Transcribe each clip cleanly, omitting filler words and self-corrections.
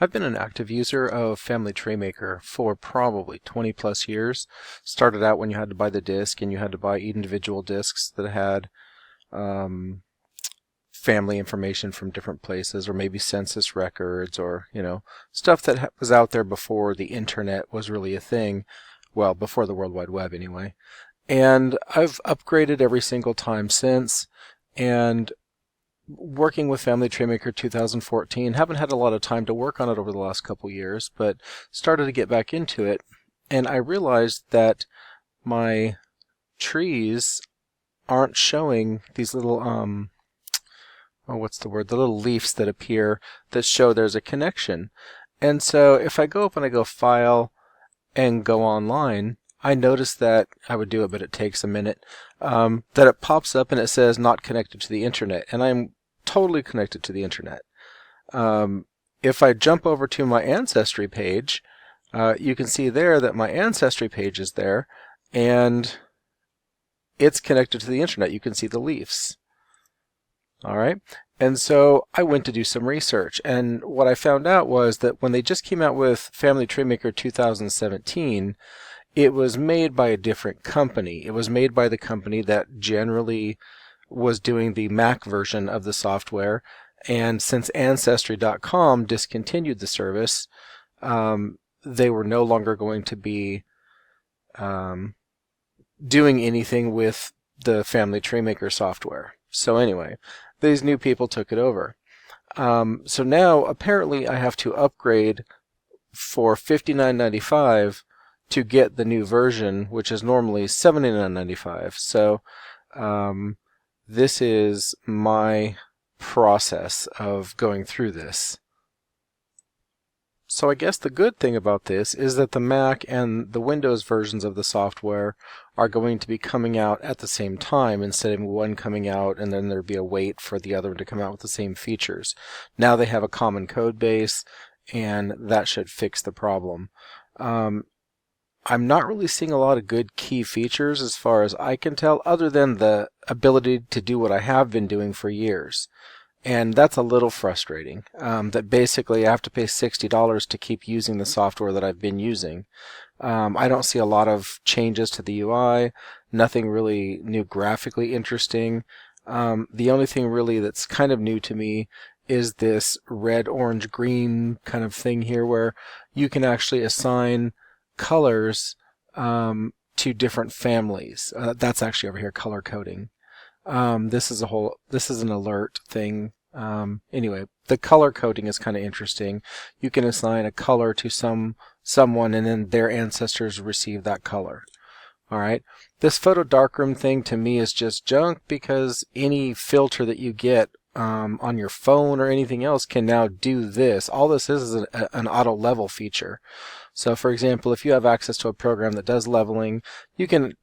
I've been an active user of Family Tree Maker for probably 20 plus years. Started out when you had to buy the disc and you had to buy individual discs that had um, family information from different places, or maybe census records, or stuff that was out there before the internet was really a thing. Well, before the World Wide Web anyway. And I've upgraded every single time since. And working with Family Tree Maker 2014, haven't had a lot of time to work on it over the last couple years, but started to get back into it, and I realized that my trees aren't showing these little oh, what's the word? The little leaves that appear that show there's a connection. And so if I go up and I go File and go online, I notice that I would do it, but it takes a minute. That it pops up and it says not connected to the internet, and I'm totally connected to the internet. If I jump over to my Ancestry page, you can see there that my Ancestry page is there, and it's connected to the internet. You can see the leaves. All right. And so I went to do some research, and what I found out was that when they just came out with Family Tree Maker 2017, it was made by a different company. It was made by the company that generally was doing the Mac version of the software, and since Ancestry.com discontinued the service, they were no longer going to be doing anything with the Family Tree Maker software. So anyway, these new people took it over. So now apparently I have to upgrade for $59.95 to get the new version, which is normally $79.95. So this is my process of going through this. So I guess the good thing about this is that the Mac and the Windows versions of the software are going to be coming out at the same time, instead of one coming out and then there'd be a wait for the other one to come out with the same features. Now they have a common code base, and that should fix the problem. I'm not really seeing a lot of good key features as far as I can tell, other than the ability to do what I have been doing for years. And that's a little frustrating, that basically I have to pay $60 to keep using the software that I've been using. I don't see a lot of changes to the UI, nothing really new graphically interesting. The only thing really that's kind of new to me is this red, orange, green kind of thing here, where you can actually assign colors to different families. That's actually over here, color coding. This is an alert thing. Anyway, the color coding is kind of interesting. You can assign a color to someone, and then their ancestors receive that color. All right. This photo darkroom thing to me is just junk, because any filter that you get on your phone or anything else can now do this. All this is an auto level feature. So for example, if you have access to a program that does leveling, you can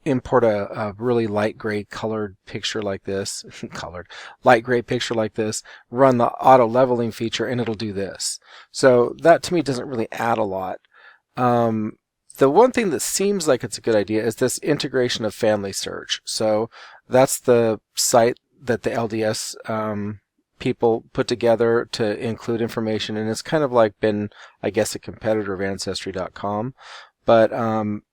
import a really light gray colored picture like this, light gray picture like this, run the auto leveling feature, and it'll do this. So that to me doesn't really add a lot. The one thing that seems like it's a good idea is this integration of Family Search. So that's the site that the LDS people put together to include information, and it's kind of like been, I guess, a competitor of Ancestry.com. But I'm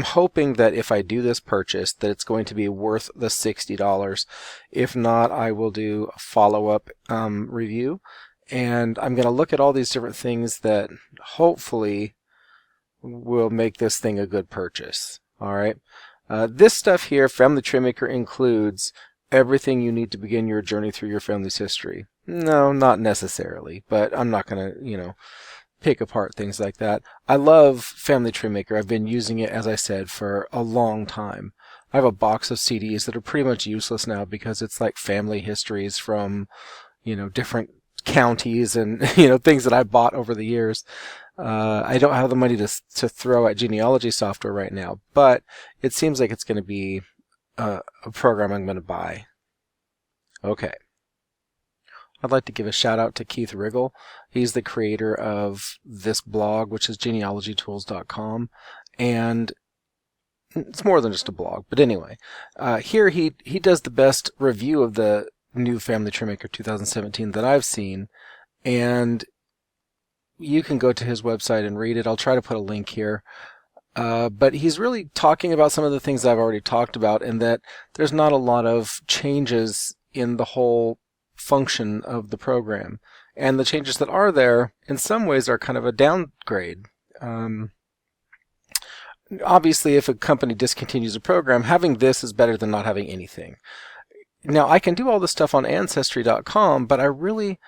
hoping that if I do this purchase, that it's going to be worth the $60. If not, I will do a follow-up review, and I'm going to look at all these different things that hopefully will make this thing a good purchase. All right. This stuff here, Family Tree Maker, includes everything you need to begin your journey through your family's history. No, not necessarily, but I'm not going to, pick apart things like that. I love Family Tree Maker. I've been using it, as I said, for a long time. I have a box of CDs that are pretty much useless now, because it's like family histories from, different counties and, things that I bought over the years. I don't have the money to throw at genealogy software right now, but it seems like it's going to be a program I'm going to buy. Okay. I'd like to give a shout out to Keith Riggle. He's the creator of this blog, which is genealogytools.com, and it's more than just a blog. But anyway, here he does the best review of the new Family Tree Maker 2017 that I've seen, and you can go to his website and read it. I'll try to put a link here. But he's really talking about some of the things I've already talked about, and that there's not a lot of changes in the whole function of the program. And the changes that are there, in some ways, are kind of a downgrade. Obviously, if a company discontinues a program, having this is better than not having anything. Now, I can do all this stuff on Ancestry.com, but I really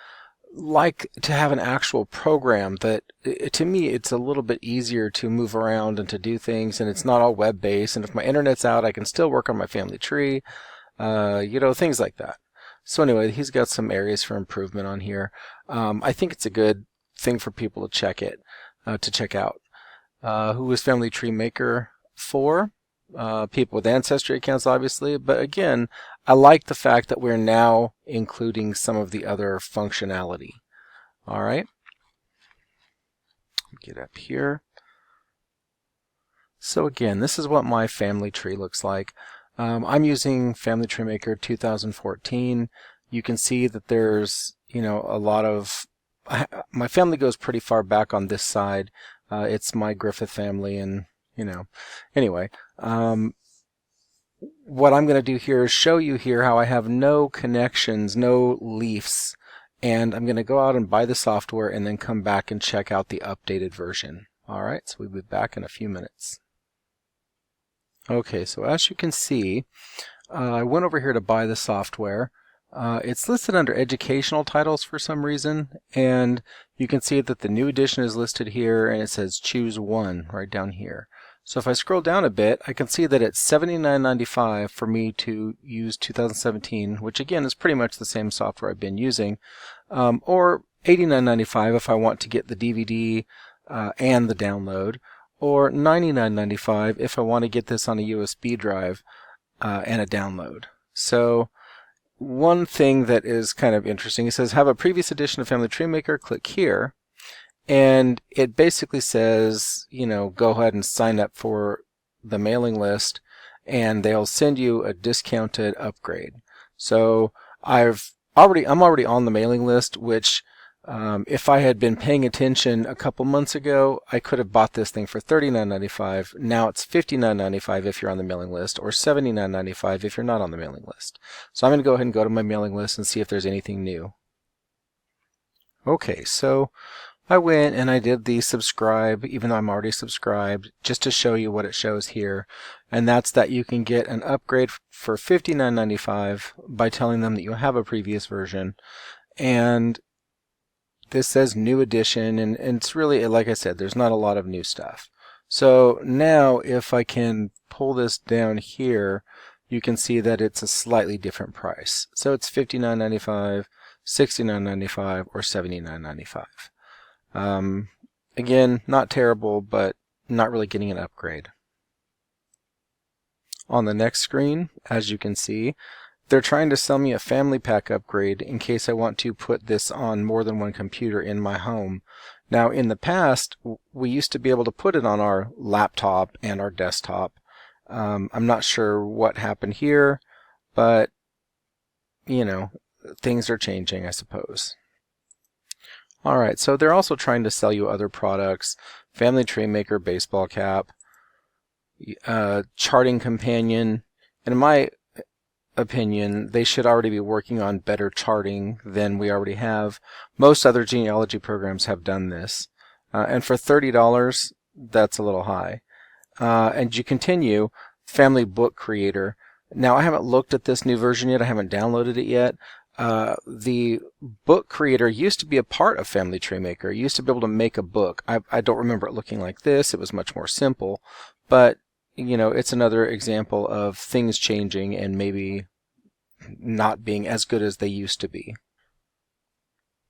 like to have an actual program that, to me, it's a little bit easier to move around and to do things, and it's not all web-based, and if my internet's out, I can still work on my family tree, things like that. So anyway, he's got some areas for improvement on here. I think it's a good thing for people to check out. Who is Family Tree Maker for? People with Ancestry accounts, obviously, but again, I like the fact that we're now including some of the other functionality. All right, get up here. So again, this is what my family tree looks like. I'm using Family Tree Maker 2014. You can see that there's, a lot of, my family goes pretty far back on this side. It's my Griffith family, and anyway, what I'm going to do here is show you here how I have no connections, no leafs, and I'm going to go out and buy the software and then come back and check out the updated version. Alright, so we'll be back in a few minutes. Okay, so as you can see, I went over here to buy the software. It's listed under educational titles for some reason, and you can see that the new edition is listed here, and it says choose one right down here. So if I scroll down a bit, I can see that it's $79.95 for me to use 2017, which again is pretty much the same software I've been using, or $89.95 if I want to get the DVD and the download, or $99.95 if I want to get this on a USB drive and a download. So one thing that is kind of interesting, it says have a previous edition of Family Tree Maker, click here. And it basically says, go ahead and sign up for the mailing list, and they'll send you a discounted upgrade. So I'm already on the mailing list, which if I had been paying attention a couple months ago, I could have bought this thing for $39.95. Now it's $59.95 if you're on the mailing list, or $79.95 if you're not on the mailing list. So I'm going to go ahead and go to my mailing list and see if there's anything new. Okay, so I went and I did the subscribe, even though I'm already subscribed, just to show you what it shows here. And that's that you can get an upgrade for $59.95 by telling them that you have a previous version. And this says new edition, and it's really, like I said, there's not a lot of new stuff. So now if I can pull this down here, you can see that it's a slightly different price. So it's $59.95, $69.95, or $79.95. Again, not terrible, but not really getting an upgrade. On the next screen, as you can see, they're trying to sell me a family pack upgrade in case I want to put this on more than one computer in my home. Now, in the past, we used to be able to put it on our laptop and our desktop. I'm not sure what happened here, but, things are changing, I suppose. Alright, so they're also trying to sell you other products. Family Tree Maker baseball cap, charting companion. And in my opinion, they should already be working on better charting than we already have. Most other genealogy programs have done this. And for $30, that's a little high. And you continue, Family Book Creator. Now, I haven't looked at this new version yet. I haven't downloaded it yet. The book creator used to be a part of Family Tree Maker. You used to be able to make a book. I don't remember it looking like this. It was much more simple, but it's another example of things changing and maybe not being as good as they used to be.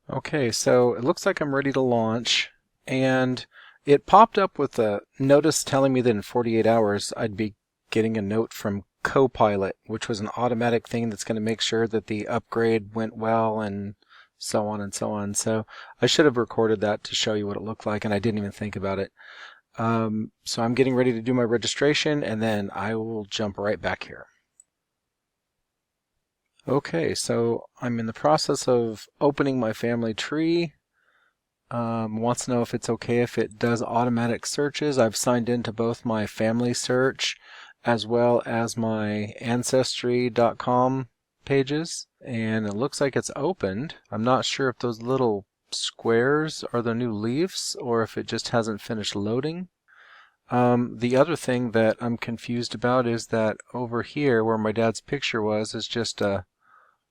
Okay, so it looks like I'm ready to launch, and it popped up with a notice telling me that in 48 hours I'd be getting a note from Copilot, which was an automatic thing that's going to make sure that the upgrade went well and so on and so on. So I should have recorded that to show you what it looked like, and I didn't even think about it. So I'm getting ready to do my registration, and then I will jump right back here. Okay, so I'm in the process of opening my family tree. Wants to know if it's okay if it does automatic searches. I've signed into both my family search as well as my ancestry.com pages, and it looks like it's opened. I'm not sure if those little squares are the new leaves or if it just hasn't finished loading. The other thing that I'm confused about is that over here where my dad's picture was is just a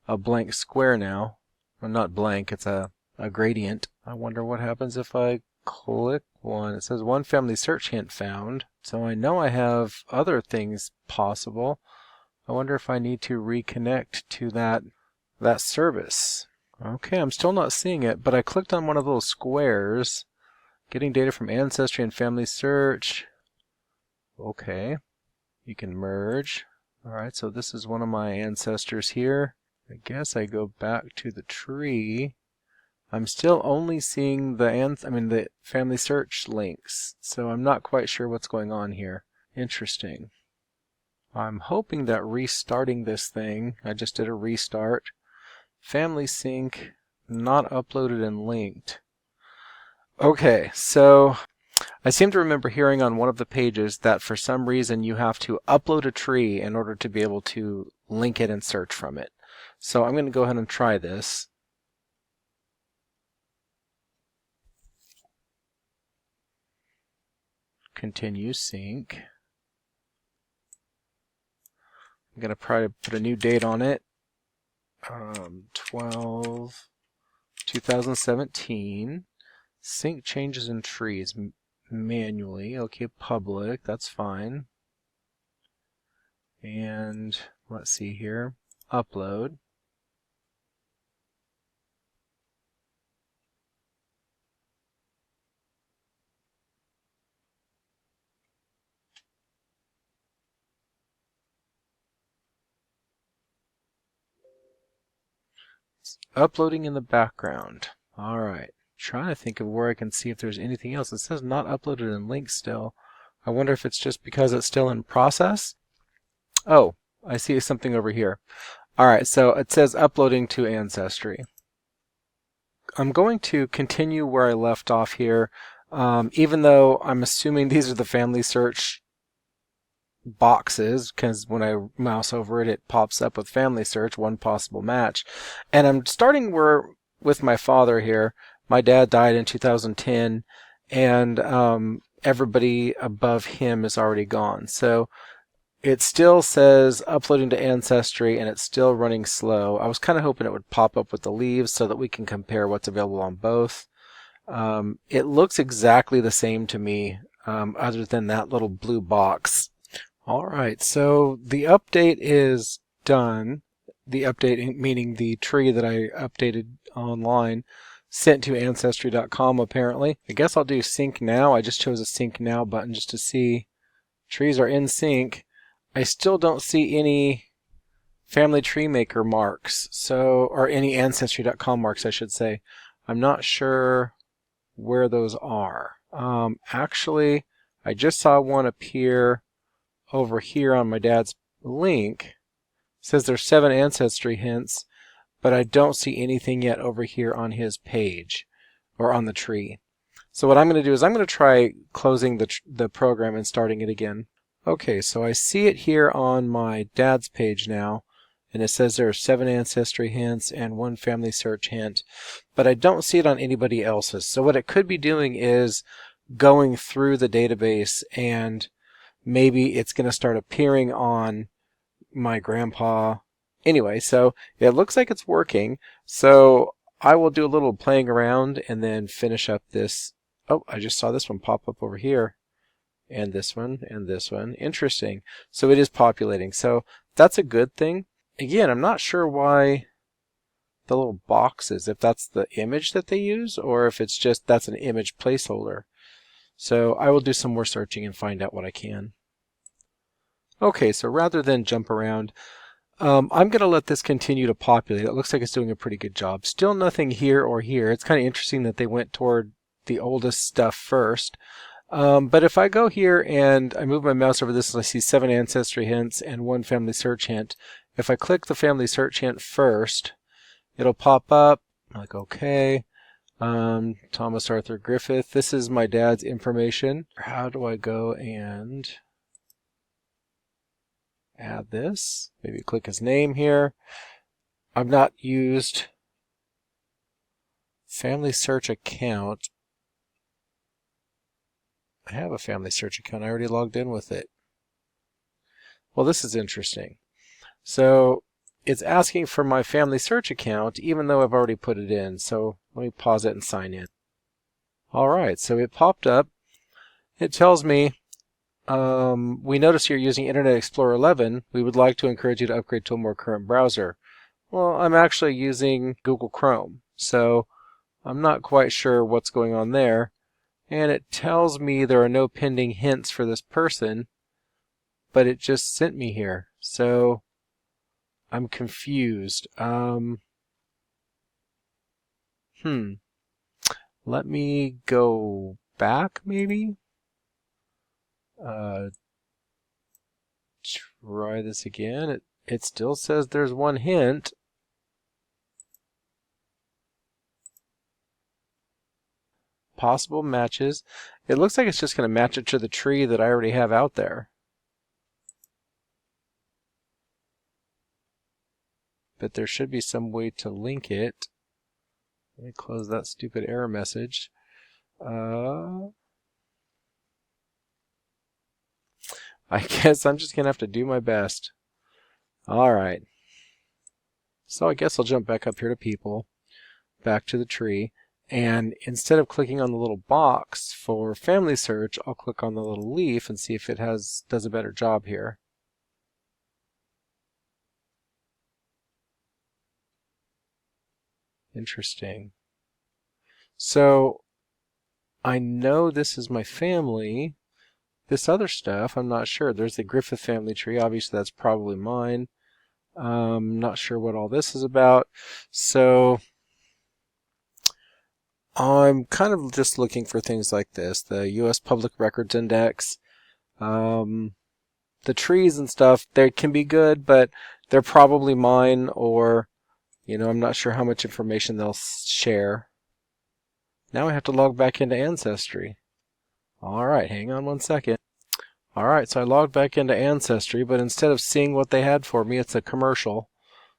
blank square now. Well, not blank, it's a gradient. I wonder what happens if I click one. It says one family search hint found. So I know I have other things possible. I wonder if I need to reconnect to that service. Okay, I'm still not seeing it, but I clicked on one of those squares. Getting data from Ancestry and Family Search. Okay, you can merge. Alright, so this is one of my ancestors here. I guess I go back to the tree. I'm still only seeing the family search links, so I'm not quite sure what's going on here. Interesting. I'm hoping that restarting this thing, I just did a restart. Family sync, not uploaded and linked. Okay, so I seem to remember hearing on one of the pages that for some reason you have to upload a tree in order to be able to link it and search from it. So I'm going to go ahead and try this. Continue sync. I'm going to try to put a new date on it. 12/2017. Sync changes in trees manually. Okay, public, that's fine. And let's see here. Upload. It's uploading in the background. Alright. Trying to think of where I can see if there's anything else. It says not uploaded in link still. I wonder if it's just because it's still in process. Oh, I see something over here. Alright, so it says uploading to Ancestry. I'm going to continue where I left off here, even though I'm assuming these are the family search boxes, because when I mouse over it, it pops up with family search, one possible match. And I'm starting with my father here. My dad died in 2010, and everybody above him is already gone. So it still says uploading to Ancestry, and it's still running slow. I was kind of hoping it would pop up with the leaves so that we can compare what's available on both. It looks exactly the same to me, other than that little blue box. Alright, so the update is done. The update meaning the tree that I updated online, sent to Ancestry.com apparently. I guess I'll do sync now. I just chose a sync now button just to see. Trees are in sync. I still don't see any family tree maker marks, or any Ancestry.com marks I should say. I'm not sure where those are. Actually, I just saw one appear over here on my dad's link. It says there's 7 ancestry hints, but I don't see anything yet over here on his page or on the tree. So what I'm going to do is I'm going to try closing the program and starting it again. Okay, so I see it here on my dad's page now, and it says there are 7 ancestry hints and 1 family search hint, but I don't see it on anybody else's. So what it could be doing is going through the database, and maybe it's going to start appearing on my grandpa. Anyway, so it looks like it's working. So I will do a little playing around and then finish up this. Oh, I just saw this one pop up over here. And this one, and this one. Interesting. So it is populating. So that's a good thing. Again, I'm not sure why the little boxes, if that's the image that they use, or if it's just that's an image placeholder. So I will do some more searching and find out what I can. Okay, so rather than jump around, I'm going to let this continue to populate. It looks like it's doing a pretty good job. Still nothing here or here. It's kind of interesting that they went toward the oldest stuff first. But if I go here and I move my mouse over this, I see 7 ancestry hints and 1 family search hint. if I click the family search hint first, it'll pop up. I'm like, okay. Thomas Arthur Griffith. This is my dad's information. How do I go and add this? Maybe click his name here. I've not used family search account. I have a family search account. I already logged in with it. Well, this is interesting. So it's asking for my family search account even though I've already put it in. So let me pause it and sign in. All right, so it popped up. It tells me, we notice you're using Internet Explorer 11. We would like to encourage you to upgrade to a more current browser. Well, I'm actually using Google Chrome, so I'm not quite sure what's going on there. And it tells me there are no pending hints for this person, but it just sent me here. So I'm confused. Let me go back, maybe? Try this again. It still says there's one hint. Possible matches. It looks like it's just going to match it to the tree that I already have out there. But there should be some way to link it. Let me close that stupid error message. I guess I'm just going to have to do my best. All right. So I guess I'll jump back up here to people, back to the tree, and instead of clicking on the little box for family search, I'll click on the little leaf and see if it does a better job here. Interesting. So I know this is my family. This other stuff, I'm not sure. There's the Griffith family tree. Obviously, that's probably mine. Not sure what all this is about. So I'm kind of just looking for things like this. The U.S. Public Records Index. The trees and stuff, they can be good, but they're probably mine, or, I'm not sure how much information they'll share. Now I have to log back into Ancestry. All right, hang on one second. All right, so I logged back into Ancestry, but instead of seeing what they had for me, it's a commercial.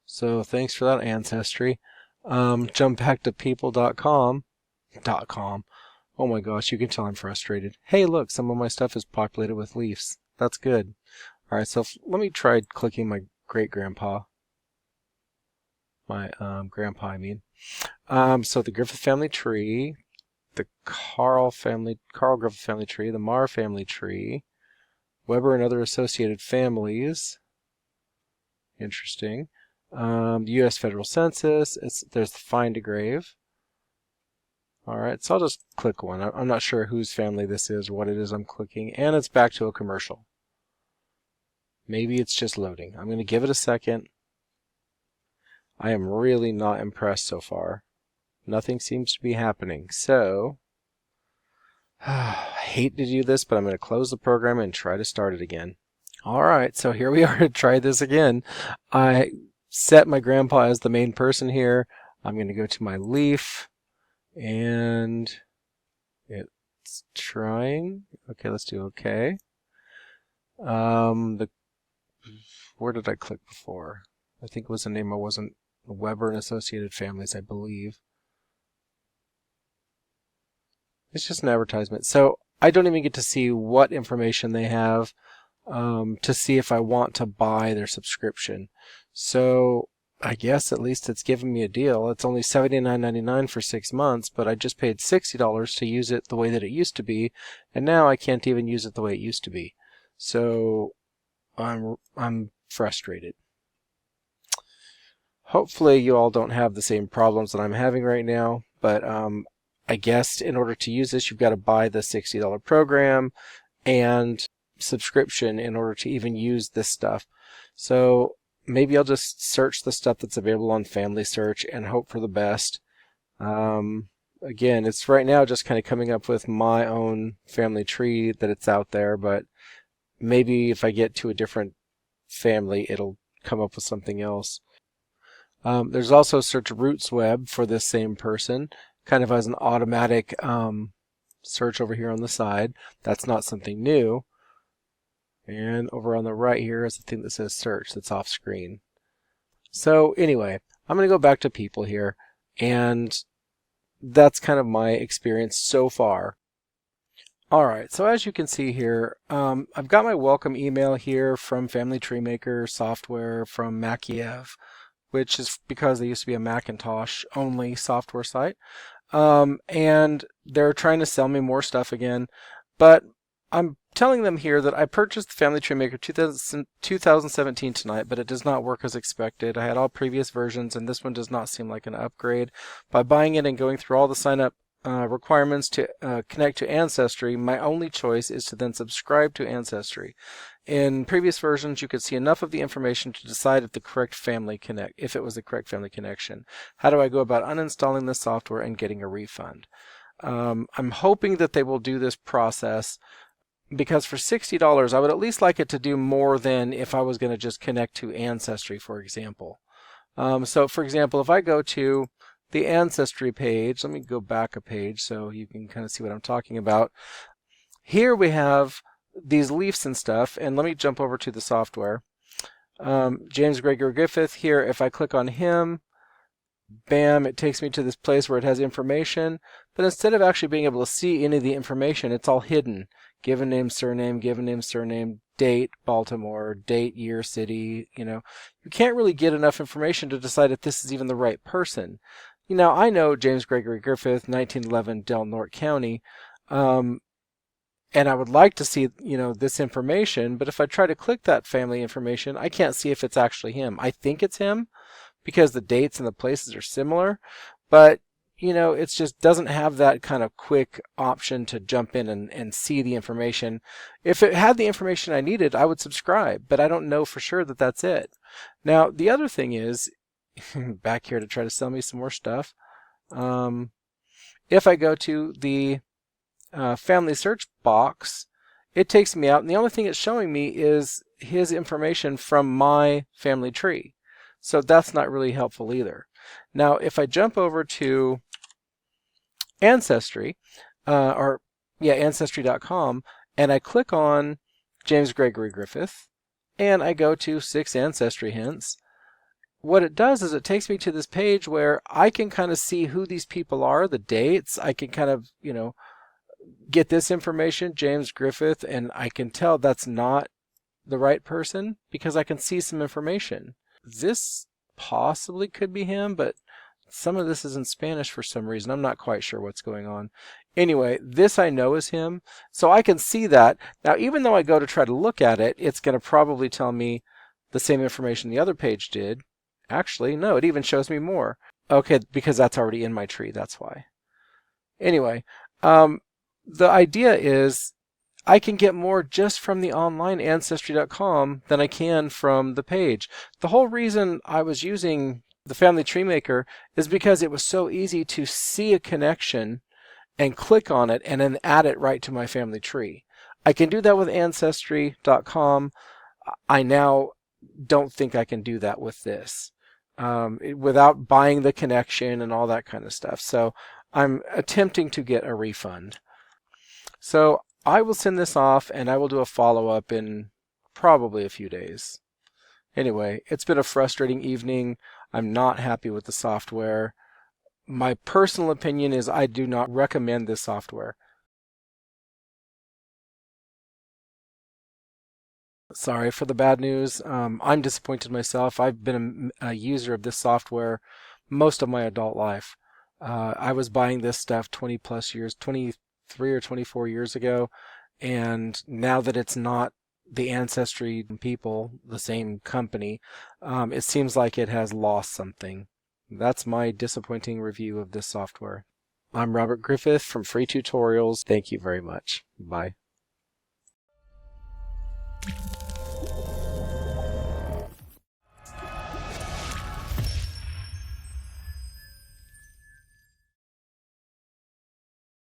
So thanks for that, Ancestry. Jump back to people.com. Oh my gosh, you can tell I'm frustrated. Hey, look, some of my stuff is populated with leaves. That's good. All right, so let me try clicking my great-grandpa. My grandpa, I mean. So the Griffith family tree, the Carl Griffith family tree, the Marr family tree, Weber and other associated families. Interesting. The U.S. Federal Census. There's the Find a Grave. All right, so I'll just click one. I'm not sure whose family this is or what it is I'm clicking, and it's back to a commercial. Maybe it's just loading. I'm going to give it a second. I am really not impressed so far. Nothing seems to be happening. So, I hate to do this, but I'm going to close the program and try to start it again. All right, so here we are to try this again. I set my grandpa as the main person here. I'm going to go to my leaf, and it's trying. Okay, let's do okay. Where did I click before? I think it was a name I wasn't. Weber and Associated Families, I believe. It's just an advertisement. So I don't even get to see what information they have to see if I want to buy their subscription. So I guess at least it's giving me a deal. It's only $79.99 for 6 months, but I just paid $60 to use it the way that it used to be, and now I can't even use it the way it used to be. So I'm frustrated. Hopefully you all don't have the same problems that I'm having right now, but I guess in order to use this, you've got to buy the $60 program and subscription in order to even use this stuff. So maybe I'll just search the stuff that's available on Family Search and hope for the best. Again, it's right now just kind of coming up with my own family tree that it's out there, but maybe if I get to a different family, it'll come up with something else. There's also search roots web for this same person, kind of as an automatic search over here on the side. That's not something new. And over on the right here is the thing that says search that's off screen. So anyway, I'm going to go back to people here, and that's kind of my experience so far. Alright, so as you can see here, I've got my welcome email here from Family Tree Maker software from Maciev, which is because they used to be a Macintosh only software site. And they're trying to sell me more stuff again, but I'm telling them here that I purchased the Family Tree Maker 2017 tonight, but it does not work as expected. I had all previous versions, and this one does not seem like an upgrade. By buying it and going through all the sign-up requirements to connect to Ancestry, my only choice is to then subscribe to Ancestry. In previous versions, you could see enough of the information to decide if it was the correct family connection. How do I go about uninstalling this software and getting a refund? I'm hoping that they will do this process, because for $60, I would at least like it to do more than if I was going to just connect to Ancestry, for example. So, for example, if I go to the Ancestry page, let me go back a page so you can kind of see what I'm talking about. Here we have these leaves and stuff, and let me jump over to the software. James Gregory Griffith here, if I click on him, bam, it takes me to this place where it has information, but instead of actually being able to see any of the information, it's all hidden. Given name, surname, date, Baltimore, date, year, city, you can't really get enough information to decide if this is even the right person. I know James Gregory Griffith, 1911 Del Norte County, and I would like to see, this information, but if I try to click that family information, I can't see if it's actually him. I think it's him because the dates and the places are similar, but it just doesn't have that kind of quick option to jump in and see the information. If it had the information I needed, I would subscribe, but I don't know for sure that that's it. Now, the other thing is, back here to try to sell me some more stuff, if I go to the family search box, it takes me out, and the only thing it's showing me is his information from my family tree. So that's not really helpful either. Now, if I jump over to Ancestry, Ancestry.com, and I click on James Gregory Griffith, and I go to 6 Ancestry Hints, what it does is it takes me to this page where I can kind of see who these people are, the dates. I can kind of, get this information, James Griffith, and I can tell that's not the right person because I can see some information. This possibly could be him, but some of this is in Spanish for some reason. I'm not quite sure what's going on. Anyway, this I know is him, so I can see that. Now, even though I go to try to look at it, it's going to probably tell me the same information the other page did. Actually, no, it even shows me more. Okay, because that's already in my tree, that's why. Anyway, the idea is I can get more just from the online Ancestry.com than I can from the page. The whole reason I was using the Family Tree Maker is because it was so easy to see a connection and click on it and then add it right to my family tree. I can do that with Ancestry.com. I now don't think I can do that with this without buying the connection and all that kind of stuff. So I'm attempting to get a refund. So I will send this off and I will do a follow-up in probably a few days. Anyway, it's been a frustrating evening. I'm not happy with the software. My personal opinion is I do not recommend this software. Sorry for the bad news. I'm disappointed myself. I've been a user of this software most of my adult life. I was buying this stuff 20 plus years, 23 or 24 years ago, and now that it's not the Ancestry people, the same company, it seems like it has lost something. That's my disappointing review of this software. I'm Robert Griffith from Free Tutorials. Thank you very much. Bye.